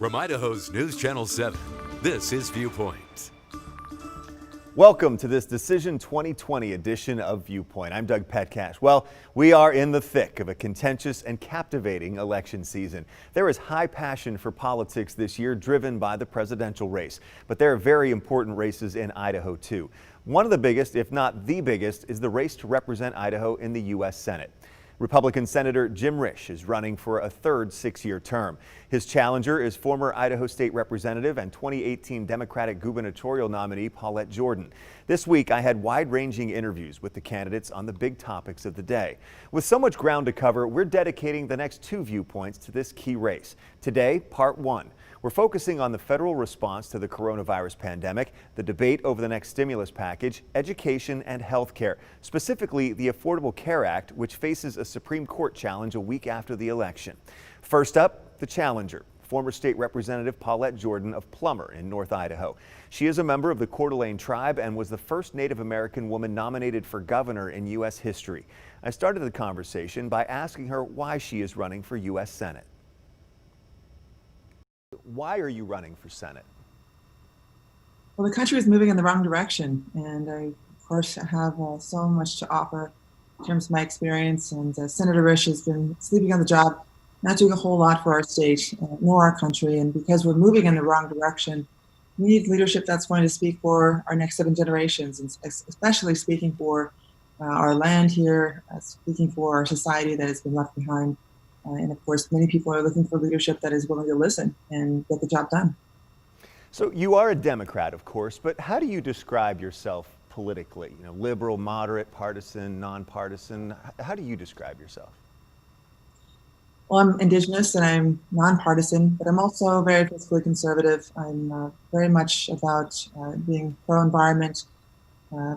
From Idaho's News Channel 7, this is Viewpoint. Welcome to this Decision 2020 edition of Viewpoint. I'm Doug Petcash. Well, we are in the thick of a contentious and captivating election season. There is high passion for politics this year, driven by the presidential race. But there are very important races in Idaho, too. One of the biggest, if not the biggest, is the race to represent Idaho in the U.S. Senate. Republican Senator Jim Risch is running for a third six-year term. His challenger is former Idaho State Representative and 2018 Democratic gubernatorial nominee Paulette Jordan. This week, I had wide-ranging interviews with the candidates on the big topics of the day. With so much ground to cover, we're dedicating the next two viewpoints to this key race. Today, part one. We're focusing on the federal response to the coronavirus pandemic, the debate over the next stimulus package, education, and health care, specifically the Affordable Care Act, which faces a Supreme Court challenge a week after the election. First up, the challenger, former state representative Paulette Jordan of Plummer in North Idaho. She is a member of the Coeur d'Alene tribe and was the first Native American woman nominated for governor in U.S. history. I started the conversation by asking her why she is running for U.S. Senate. Why are you running for Senate? Well, the country is moving in the wrong direction, and I, of course, have so much to offer in terms of my experience. And Senator Risch has been sleeping on the job, not doing a whole lot for our state nor our country. And because we're moving in the wrong direction, we need leadership that's going to speak for our next 7 generations, and especially speaking for our land here, speaking for our society that has been left behind. And of course, many people are looking for leadership that is willing to listen and get the job done. So you are a Democrat, of course, but how do you describe yourself politically? You know, liberal, moderate, partisan, nonpartisan. How do you describe yourself? Well, I'm Indigenous and I'm nonpartisan, but I'm also very fiscally conservative. I'm very much about being pro-environment,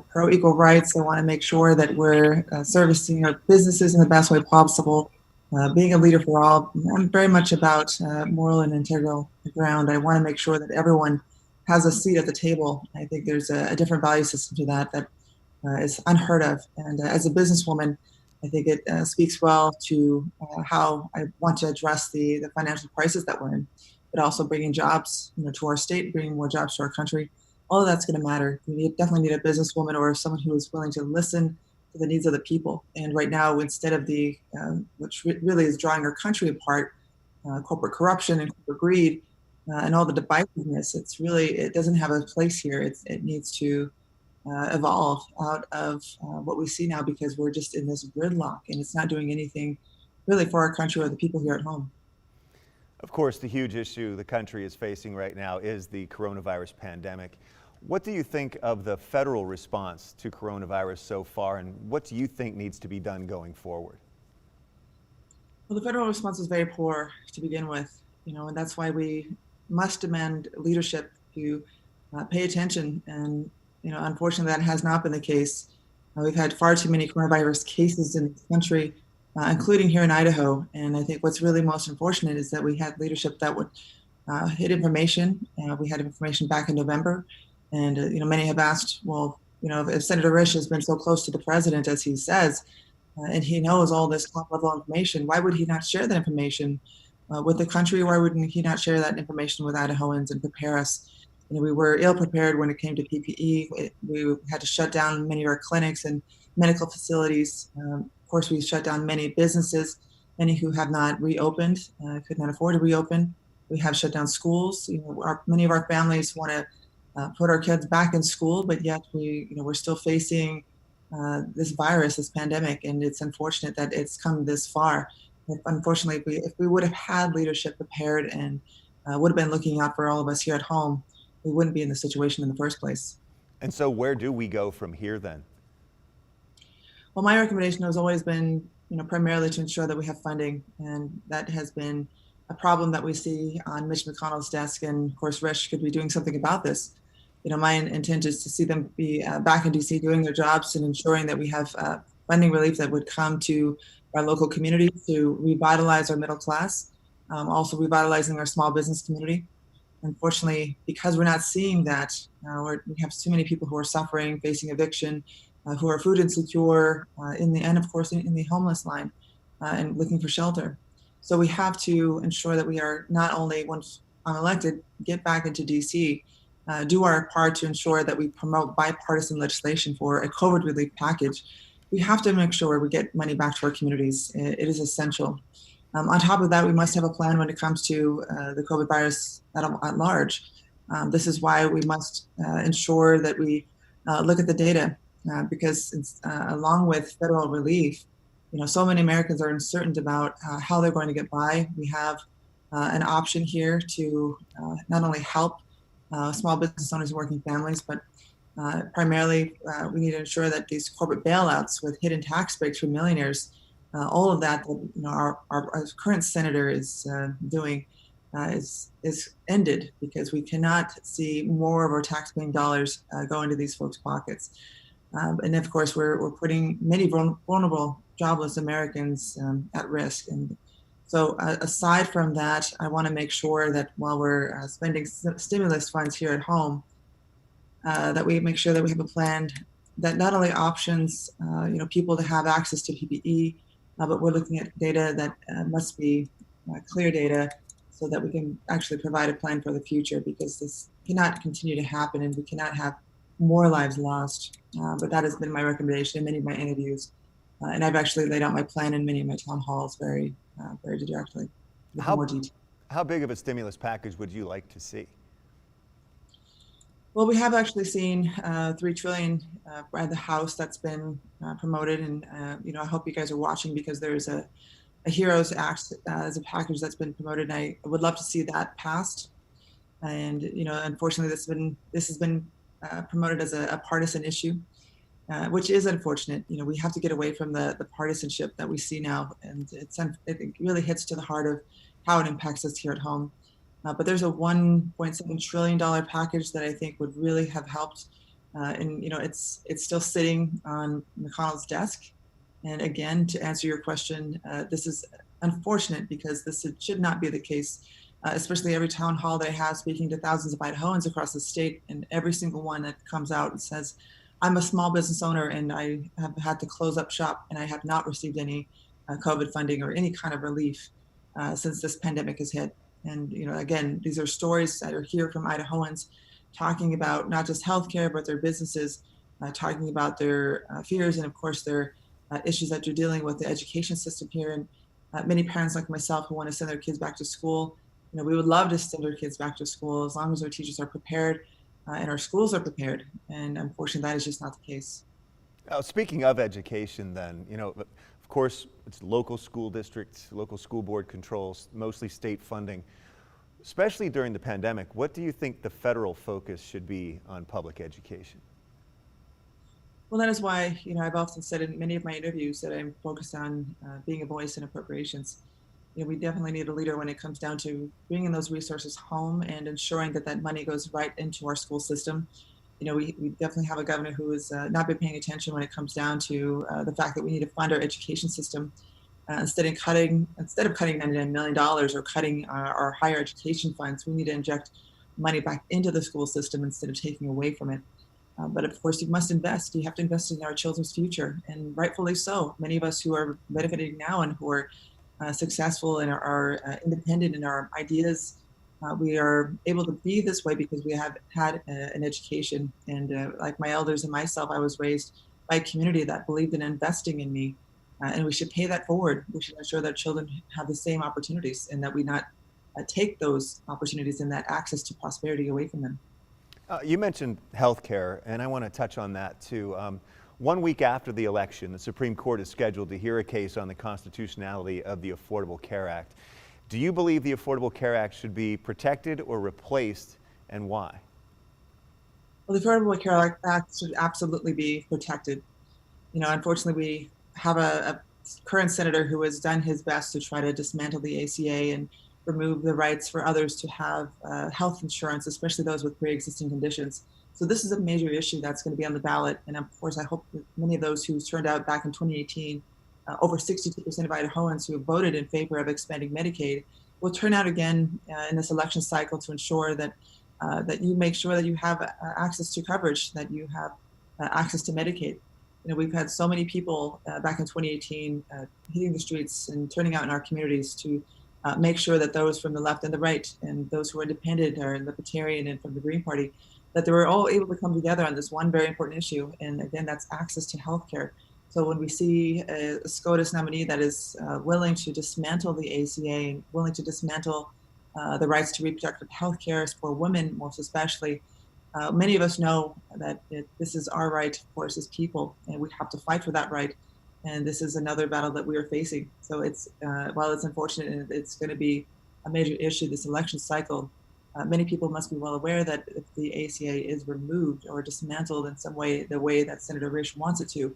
pro-equal rights. I want to make sure that we're servicing our businesses in the best way possible. Being a leader for all, I'm very much about moral and integral ground. I want to make sure that everyone has a seat at the table. I think there's a different value system to that is unheard of. And as a businesswoman, I think it speaks well to how I want to address the financial crisis that we're in, but also bringing jobs, to our state, bringing more jobs to our country. All of that's going to matter. We definitely need a businesswoman or someone who is willing to listen to the needs of the people. And right now, instead of which really is drawing our country apart, corporate corruption and corporate greed and all the divisiveness, it doesn't have a place here. It needs to evolve out of what we see now, because we're just in this gridlock and it's not doing anything really for our country or the people here at home. Of course, the huge issue the country is facing right now is the coronavirus pandemic. What do you think of the federal response to coronavirus so far, and what do you think needs to be done going forward? Well, the federal response was very poor to begin with, and that's why we must demand leadership to pay attention. And, unfortunately, that has not been the case. We've had far too many coronavirus cases in this country, including here in Idaho. And I think what's really most unfortunate is that we had leadership that would hid information. We had information back in November. And, many have asked, well, if Senator Risch has been so close to the president, as he says, and he knows all this top-level information, why would he not share that information with the country? Why wouldn't he not share that information with Idahoans and prepare us? We were ill-prepared when it came to PPE. We had to shut down many of our clinics and medical facilities. Of course, we shut down many businesses, many who have not reopened, could not afford to reopen. We have shut down schools. Many of our families want to put our kids back in school, but yet we're still facing this virus, this pandemic, and it's unfortunate that it's come this far. Unfortunately, if we would have had leadership prepared and would have been looking out for all of us here at home, we wouldn't be in this situation in the first place. And so where do we go from here then? Well, my recommendation has always been, primarily to ensure that we have funding, and that has been a problem that we see on Mitch McConnell's desk, and of course, Risch could be doing something about this. My intent is to see them be back in DC doing their jobs and ensuring that we have funding relief that would come to our local communities to revitalize our middle class, also revitalizing our small business community. Unfortunately, because we're not seeing that, we have too many people who are suffering, facing eviction, who are food insecure, and of course in the homeless line, and looking for shelter. So we have to ensure that we are not only, once I'm elected, get back into DC, do our part to ensure that we promote bipartisan legislation for a COVID relief package. We have to make sure we get money back to our communities. It is essential. On top of that, we must have a plan when it comes to the COVID virus at large. This is why we must ensure that we look at the data because along with federal relief, so many Americans are uncertain about how they're going to get by. We have an option here to not only help small business owners and working families, but primarily we need to ensure that these corporate bailouts with hidden tax breaks for millionaires, all of that our current senator is doing is ended, because we cannot see more of our taxpaying dollars go into these folks' pockets. And of course, we're putting many vulnerable, jobless Americans at risk. And so aside from that, I want to make sure that while we're spending stimulus funds here at home, that we make sure that we have a plan that not only options people to have access to PPE, but we're looking at data that must be clear data, so that we can actually provide a plan for the future, because this cannot continue to happen and we cannot have more lives lost. But that has been my recommendation in many of my interviews. And I've actually laid out my plan in many of my town halls very directly. How big of a stimulus package would you like to see? Well, we have actually seen $3 trillion by the House that's been promoted, and I hope you guys are watching, because there's a HEROES Act as a package that's been promoted, and I would love to see that passed. And unfortunately, this has been promoted as a partisan issue, which is unfortunate. We have to get away from the partisanship that we see now, and it really hits to the heart of how it impacts us here at home. But there's a $1.7 trillion package that I think would really have helped. And it's still sitting on McConnell's desk. And again, to answer your question, this is unfortunate, because this should not be the case, especially every town hall that I have, speaking to thousands of Idahoans across the state, and every single one that comes out and says, I'm a small business owner and I have had to close up shop, and I have not received any COVID funding or any kind of relief since this pandemic has hit. And again, these are stories that are here from Idahoans talking about not just healthcare, but their businesses, talking about their fears, and of course their issues that you're dealing with the education system here. And many parents like myself who want to send their kids back to school, we would love to send our kids back to school as long as our teachers are prepared and our schools are prepared. And unfortunately, that is just not the case. Speaking of education then, of course, it's local school districts, local school board controls, mostly state funding. Especially during the pandemic, what do you think the federal focus should be on public education? Well, that is why, I've often said in many of my interviews that I'm focused on being a voice in appropriations. We definitely need a leader when it comes down to bringing those resources home and ensuring that money goes right into our school system. We definitely have a governor who has not been paying attention when it comes down to the fact that we need to fund our education system. Instead of cutting $99 million or cutting our higher education funds, we need to inject money back into the school system instead of taking away from it. But of course, you must invest. You have to invest in our children's future, and rightfully so. Many of us who are benefiting now and who are successful and are independent in our ideas, we are able to be this way because we have had an education. And like my elders and myself, I was raised by a community that believed in investing in me. And we should pay that forward. We should ensure that children have the same opportunities, and that we not take those opportunities and that access to prosperity away from them. You mentioned healthcare, and I want to touch on that too. 1 week after the election, the Supreme Court is scheduled to hear a case on the constitutionality of the Affordable Care Act. Do you believe the Affordable Care Act should be protected or replaced, and why? Well, the Affordable Care Act should absolutely be protected. Unfortunately, we have a current senator who has done his best to try to dismantle the ACA and remove the rights for others to have health insurance, especially those with pre-existing conditions. So this is a major issue that's going to be on the ballot. And of course, I hope that many of those who turned out back in 2018, over 62% of Idahoans who have voted in favor of expanding Medicaid, will turn out again in this election cycle to ensure that that you make sure that you have access to coverage, that you have access to Medicaid. We've had so many people back in 2018 hitting the streets and turning out in our communities to make sure that those from the left and the right, and those who are independent or libertarian and from the Green Party, that they were all able to come together on this one very important issue. And again, that's access to healthcare. So when we see a SCOTUS nominee that is willing to dismantle the ACA and willing to dismantle the rights to reproductive health care for women, most especially, many of us know that this is our right, of course, as people, and we have to fight for that right. And this is another battle that we are facing. So it's, while it's unfortunate and it's going to be a major issue this election cycle, many people must be well aware that if the ACA is removed or dismantled in some way, the way that Senator Risch wants it to,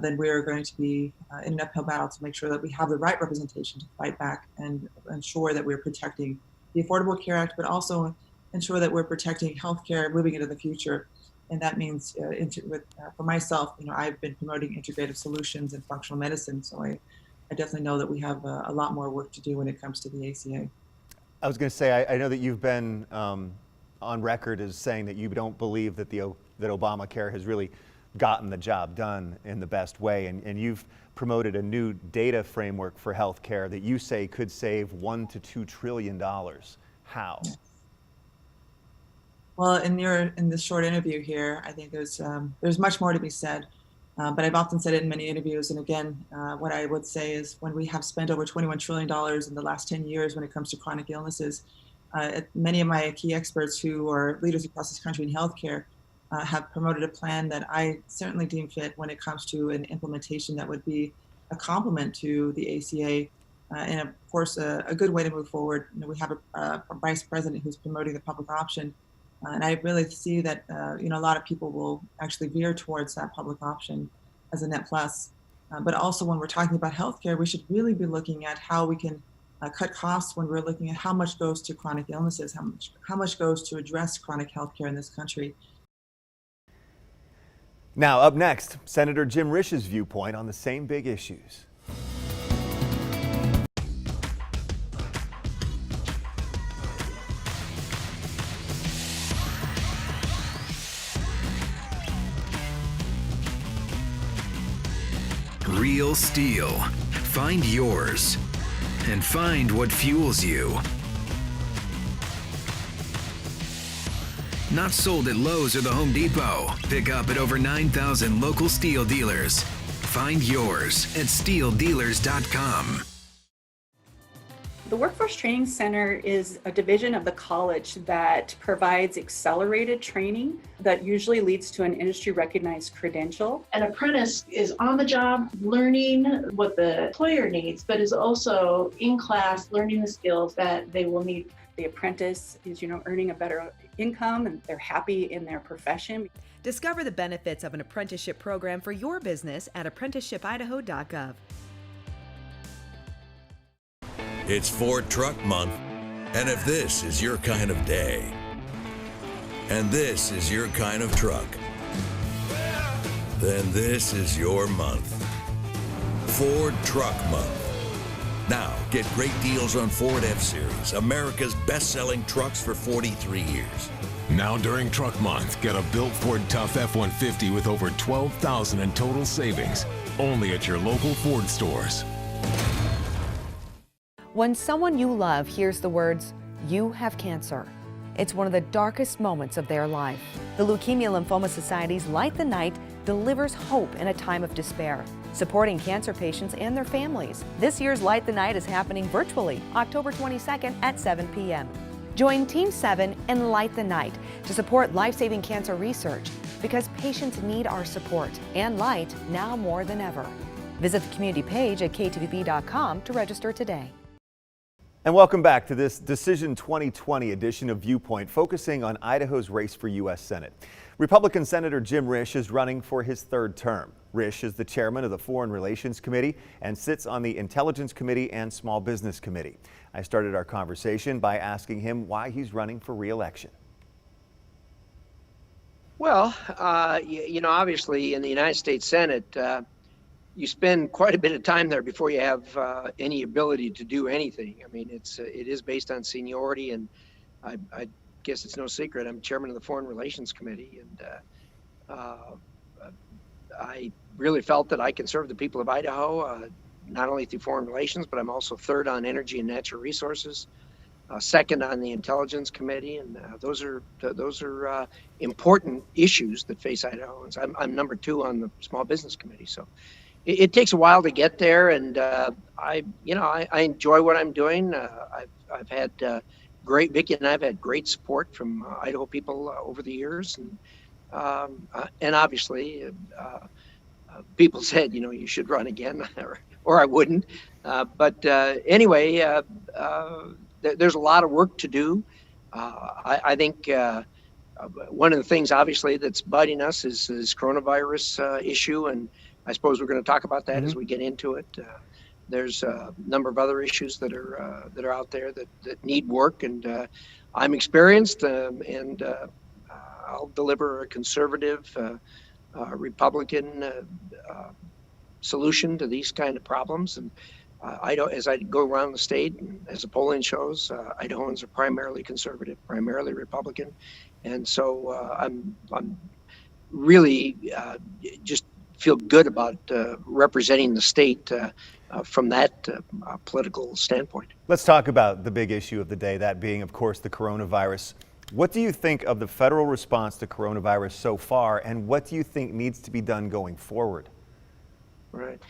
then we are going to be in an uphill battle to make sure that we have the right representation to fight back and ensure that we're protecting the Affordable Care Act, but also ensure that we're protecting healthcare moving into the future. And that means, for myself, I've been promoting integrative solutions in functional medicine. So I definitely know that we have a lot more work to do when it comes to the ACA. I was going to say, I know that you've been on record as saying that you don't believe that that Obamacare has really gotten the job done in the best way, and you've promoted a new data framework for healthcare that you say could save $1 to $2 trillion. How? Well, in this short interview here, I think there's much more to be said, but I've often said it in many interviews. And again, what I would say is when we have spent over $21 trillion in the last 10 years when it comes to chronic illnesses, many of my key experts who are leaders across this country in healthcare have promoted a plan that I certainly deem fit when it comes to an implementation that would be a complement to the ACA, and of course a good way to move forward. We have a vice president who's promoting the public option, and I really see that a lot of people will actually veer towards that public option as a net plus. But also when we're talking about healthcare, we should really be looking at how we can cut costs when we're looking at how much goes to chronic illnesses, how much goes to address chronic healthcare in this country. Now, up next, Senator Jim Risch's viewpoint on the same big issues. Real steel. Find yours and find what fuels you. Not sold at Lowe's or the Home Depot. Pick up at over 9,000 local steel dealers. Find yours at steeldealers.com. The Workforce Training Center is a division of the college that provides accelerated training that usually leads to an industry-recognized credential. An apprentice is on the job learning what the employer needs, but is also in class learning the skills that they will need. The apprentice is, earning a better income and they're happy in their profession. Discover the benefits of an apprenticeship program for your business at apprenticeshipidaho.gov. It's Ford Truck Month, and if this is your kind of day, and this is your kind of truck, then this is your month. Ford Truck Month. Now, get great deals on Ford F-Series, America's best-selling trucks for 43 years. Now during Truck Month, get a built Ford Tough F-150 with over $12,000 in total savings, only at your local Ford stores. When someone you love hears the words, "You have cancer," it's one of the darkest moments of their life. The Leukemia Lymphoma Society's Light the Night delivers hope in a time of despair, supporting cancer patients and their families. This year's Light the Night is happening virtually, October 22nd at 7 p.m. Join Team 7 and Light the Night to support life-saving cancer research, because patients need our support and light now more than ever. Visit the community page at KTVB.com to register today. And welcome back to this Decision 2020 edition of Viewpoint, focusing on Idaho's race for U.S. Senate. Republican Senator Jim Risch is running for his third term. Risch is the chairman of the Foreign Relations Committee and sits on the Intelligence Committee and Small Business Committee. I started our conversation by asking him why he's running for re-election. Well, obviously in the United States Senate, you spend quite a bit of time there before you have any ability to do anything. I mean, it is based on seniority, and I guess it's no secret I'm chairman of the Foreign Relations Committee, and I really felt that I can serve the people of Idaho not only through foreign relations, but I'm also third on energy and natural resources, second on the intelligence committee, and those are important issues that face Idahoans. I'm number 2 on the small business committee, so it takes a while to get there, and I enjoy what I'm doing. I've had Vicki and I've had great support from Idaho people over the years, and obviously people said, you should run again, or I wouldn't. But anyway, there's a lot of work to do. I think one of the things, obviously, that's biting us is this coronavirus issue, and I suppose we're going to talk about that as we get into it. There's a number of other issues that are out there that need work, and I'm experienced, and I'll deliver a conservative, Republican solution to these kind of problems. And as I go around the state, and as the polling shows, Idahoans are primarily conservative, primarily Republican, and so I'm really just feel good about representing the state from that political standpoint. Let's talk about the big issue of the day, that being, of course, the coronavirus. What do you think of the federal response to coronavirus so far, and what do you think needs to be done going forward? Right.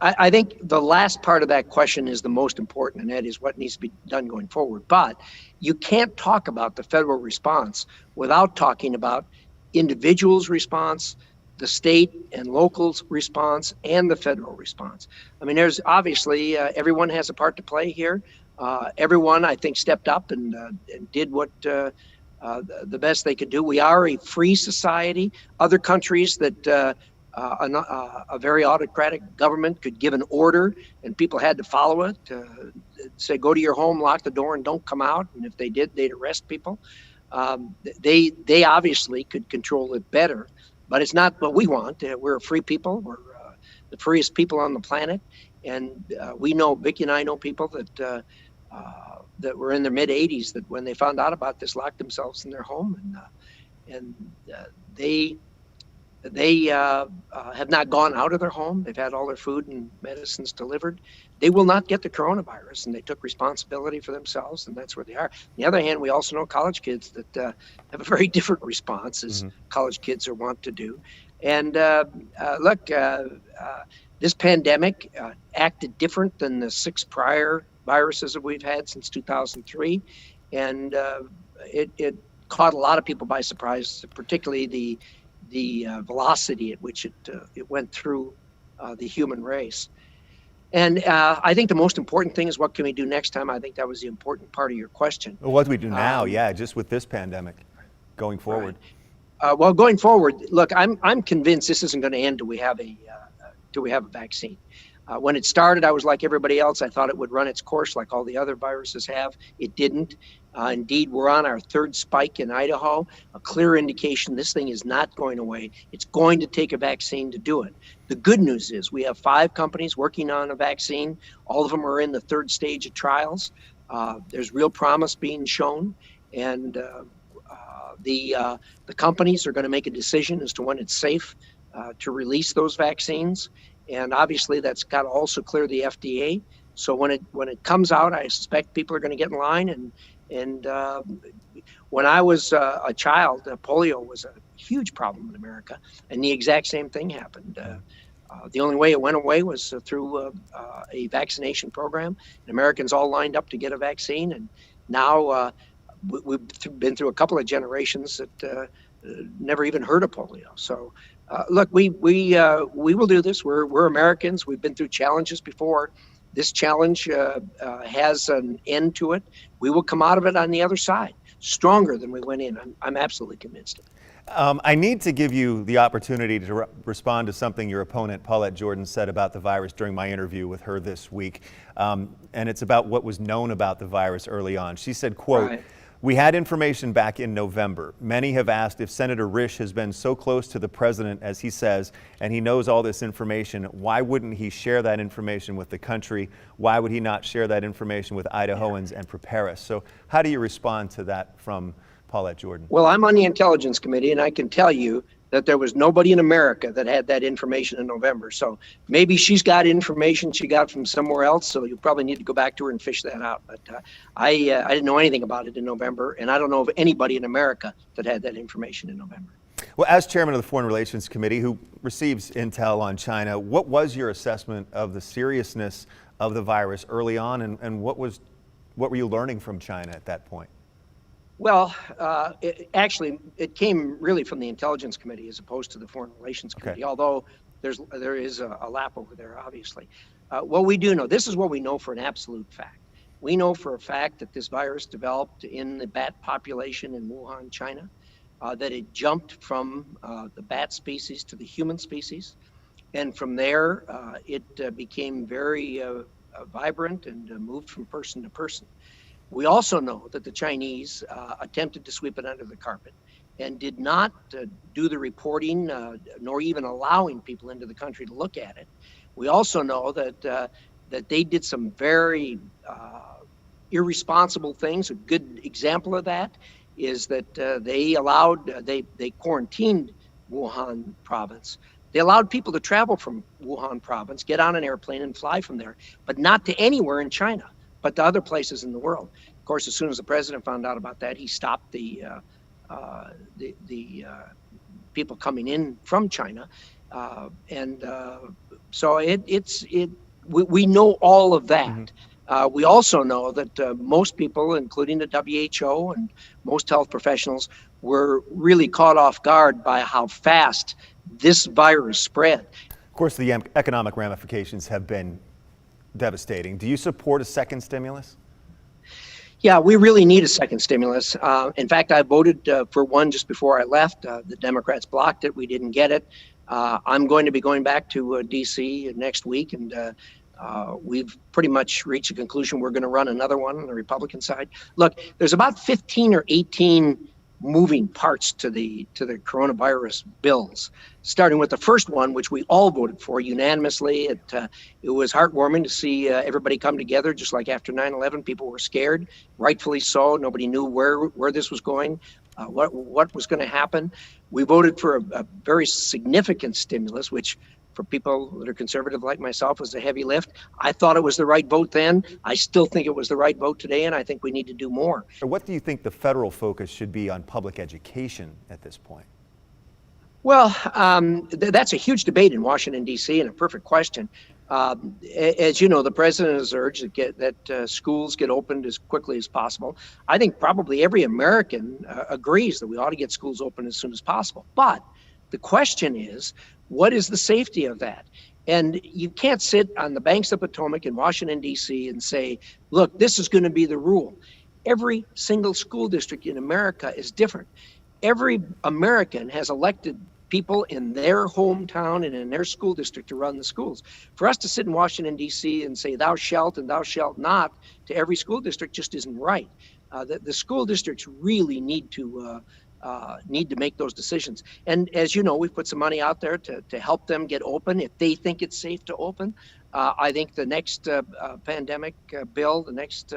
I think the last part of that question is the most important, and that is what needs to be done going forward. But you can't talk about the federal response without talking about individuals' response, the state and locals' response, and the federal response. I mean, there's obviously everyone has a part to play here. Everyone, I think, stepped up and did what the best they could do. We are a free society. Other countries that a very autocratic government could give an order and people had to follow it. Say, go to your home, lock the door, and don't come out. And if they did, they'd arrest people. They obviously could control it better. But it's not what we want. We're a free people. We're the freest people on the planet, and we know, Vicki and I know people that were in their mid-80s that when they found out about this, locked themselves in their home, and they have not gone out of their home. They've had all their food and medicines delivered. They will not get the coronavirus, and they took responsibility for themselves, and that's where they are. On the other hand, we also know college kids that have a very different response, as college kids are wont to do. And look, this pandemic acted different than the 6 prior viruses that we've had since 2003, and it caught a lot of people by surprise, particularly the velocity at which it went through the human race. And I think the most important thing is, what can we do next time? I think that was the important part of your question. Well, what do we do now? Just with this pandemic going forward. Right. Well, going forward, look, I'm convinced this isn't going to end till we have a vaccine. When it started, I was like everybody else. I thought it would run its course like all the other viruses have. It didn't. Indeed, we're on our 3rd spike in Idaho, a clear indication this thing is not going away. It's going to take a vaccine to do it. The good news is we have 5 companies working on a vaccine. All of them are in the 3rd stage of trials. There's real promise being shown, and the companies are going to make a decision as to when it's safe to release those vaccines. And obviously that's got to also clear the FDA. So when it comes out, I suspect people are going to get in line. And when I was a child, polio was a huge problem in America, and the exact same thing happened. The only way it went away was through a vaccination program. And Americans all lined up to get a vaccine, and now we've been through a couple of generations that never even heard of polio. So look, we will do this. We're Americans. We've been through challenges before. This challenge has an end to it. We will come out of it on the other side, stronger than we went in. I'm absolutely convinced of it. I need to give you the opportunity to respond to something your opponent, Paulette Jordan, said about the virus during my interview with her this week. And it's about what was known about the virus early on. She said, quote, Right. "We had information back in November. Many have asked if Senator Risch has been so close to the president as he says, and he knows all this information, why wouldn't he share that information with the country? Why would he not share that information with Idahoans and prepare us?" So how do you respond to that from Paulette Jordan? Well, I'm on the Intelligence Committee, and I can tell you that there was nobody in America that had that information in November. So maybe she's got information she got from somewhere else. So you probably need to go back to her and fish that out. But I didn't know anything about it in November, and I don't know of anybody in America that had that information in November. Well, as chairman of the Foreign Relations Committee who receives intel on China, what was your assessment of the seriousness of the virus early on, and what were you learning from China at that point? Well, it came really from the Intelligence Committee as opposed to the Foreign Relations Committee, although there is a lap over there, obviously. What we do know, this is what we know for an absolute fact. We know for a fact that this virus developed in the bat population in Wuhan, China, that it jumped from the bat species to the human species. And from there, it became very vibrant and moved from person to person. We also know that the Chinese attempted to sweep it under the carpet and did not do the reporting, nor even allowing people into the country to look at it. We also know that they did some very irresponsible things. A good example of that is that they quarantined Wuhan province. They allowed people to travel from Wuhan province, get on an airplane and fly from there, but not to anywhere in China, but to other places in the world. Of course, as soon as the president found out about that, he stopped the people coming in from China, so we know all of that. Mm-hmm. We also know that most people, including the WHO and most health professionals, were really caught off guard by how fast this virus spread. Of course, the economic ramifications have been devastating. Do you support a second stimulus? Yeah, we really need a second stimulus. In fact, I voted for one just before I left. The Democrats blocked it. We didn't get it. I'm going to be going back to D.C. next week, and we've pretty much reached a conclusion. We're going to run another one on the Republican side. Look, there's about 15 or 18 moving parts to the coronavirus bills, starting with the first one, which we all voted for unanimously. It was heartwarming to see everybody come together, just like after 9/11. People were scared, rightfully so. Nobody knew where this was going, what was going to happen. We voted for a very significant stimulus, which for people that are conservative like myself was a heavy lift. I thought it was the right vote then. I still think it was the right vote today, and I think we need to do more. What do you think the federal focus should be on public education at this point? Well, that's a huge debate in Washington, D.C., and a perfect question. As you know, the president has urged that schools get opened as quickly as possible. I think probably every American agrees that we ought to get schools open as soon as possible. But the question is, what is the safety of that? And you can't sit on the banks of Potomac in Washington, D.C. and say, look, this is going to be the rule. Every single school district in America is different. Every American has elected people in their hometown and in their school district to run the schools. For us to sit in Washington, D.C. and say thou shalt and thou shalt not to every school district just isn't right. The school districts really need to make those decisions. And as you know, we've put some money out there to help them get open if they think it's safe to open. I think the next pandemic bill, the next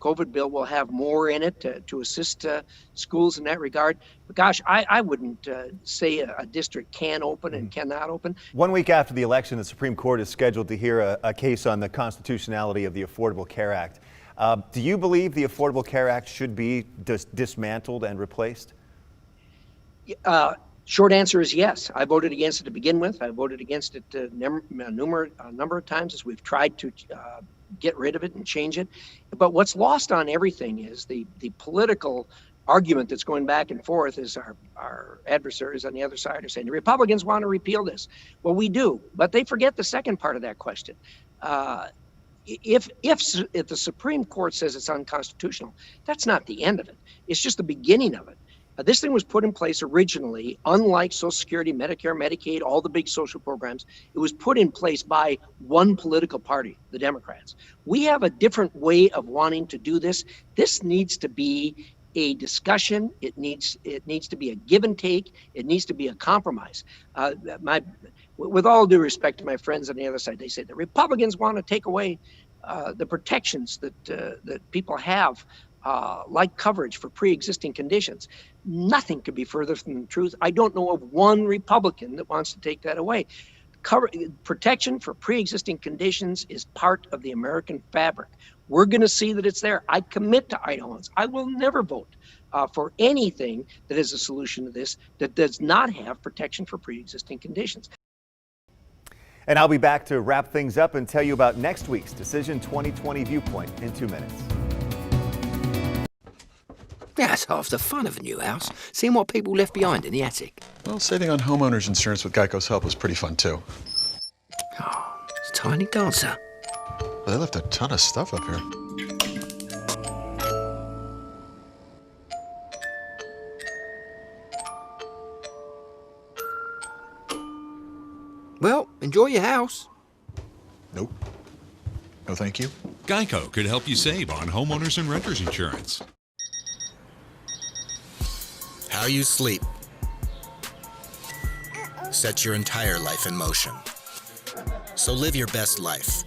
COVID bill will have more in it to assist schools in that regard. But gosh, I wouldn't say a district can open and cannot open. 1 week after the election, the Supreme Court is scheduled to hear a case on the constitutionality of the Affordable Care Act. Do you believe the Affordable Care Act should be dismantled and replaced? Short answer is yes. I voted against it to begin with. I voted against it a number of times as we've tried to get rid of it and change it. But what's lost on everything is the political argument that's going back and forth is our adversaries on the other side are saying the Republicans want to repeal this. Well, we do, but they forget the second part of that question. If the Supreme Court says it's unconstitutional, that's not the end of it. It's just the beginning of it. This thing was put in place originally, unlike Social Security, Medicare, Medicaid, all the big social programs. It was put in place by one political party, the Democrats. We have a different way of wanting to do this. This needs to be a discussion. It needs to be a give and take. It needs to be a compromise. With all due respect to my friends on the other side, they say the Republicans want to take away the protections that people have like coverage for pre-existing conditions. Nothing could be further from the truth. I don't know of one Republican that wants to take that away. Protection for pre-existing conditions is part of the American fabric. We're going to see that it's there. I commit to Idahoans. I will never vote for anything that is a solution to this that does not have protection for pre-existing conditions. And I'll be back to wrap things up and tell you about next week's Decision 2020 Viewpoint in 2 minutes. That's half the fun of a new house, seeing what people left behind in the attic. Well, saving on homeowners insurance with Geico's help was pretty fun, too. Oh, it's a tiny dancer. Well, they left a ton of stuff up here. Well, enjoy your house. Nope. No, thank you. Geico could help you save on homeowners and renters insurance. How you sleep sets your entire life in motion. So live your best life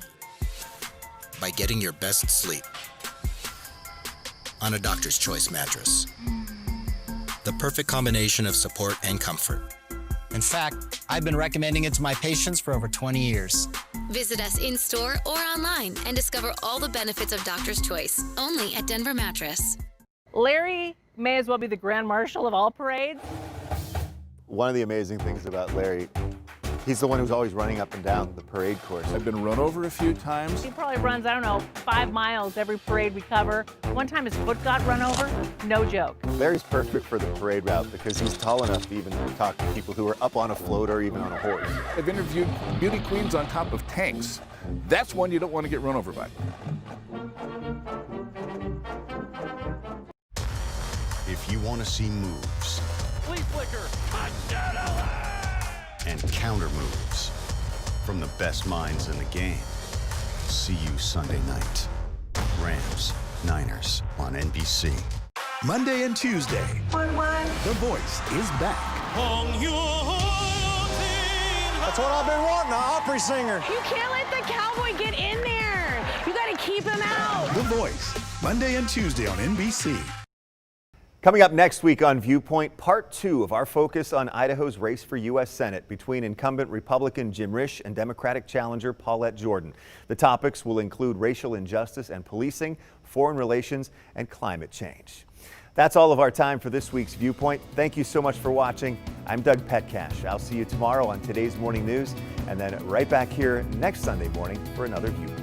by getting your best sleep on a Doctor's Choice mattress. The perfect combination of support and comfort. In fact, I've been recommending it to my patients for over 20 years. Visit us in-store or online and discover all the benefits of Doctor's Choice, only at Denver Mattress. Larry may as well be the Grand Marshal of all parades. One of the amazing things about Larry, he's the one who's always running up and down the parade course. I've been run over a few times. He probably runs, I don't know, 5 miles every parade we cover. One time his foot got run over, no joke. Larry's perfect for the parade route because he's tall enough to even talk to people who are up on a float or even on a horse. I've interviewed beauty queens on top of tanks. That's one you don't want to get run over by. If you want to see moves and counter moves from the best minds in the game, see you Sunday night. Rams, Niners on NBC. Monday and Tuesday, The Voice is back. That's what I've been wanting, an opera singer. You can't let the cowboy get in there. You got to keep him out. The Voice, Monday and Tuesday on NBC. Coming up next week on Viewpoint, part 2 of our focus on Idaho's race for U.S. Senate between incumbent Republican Jim Risch and Democratic challenger Paulette Jordan. The topics will include racial injustice and policing, foreign relations, and climate change. That's all of our time for this week's Viewpoint. Thank you so much for watching. I'm Doug Petcash. I'll see you tomorrow on Today's Morning News and then right back here next Sunday morning for another Viewpoint.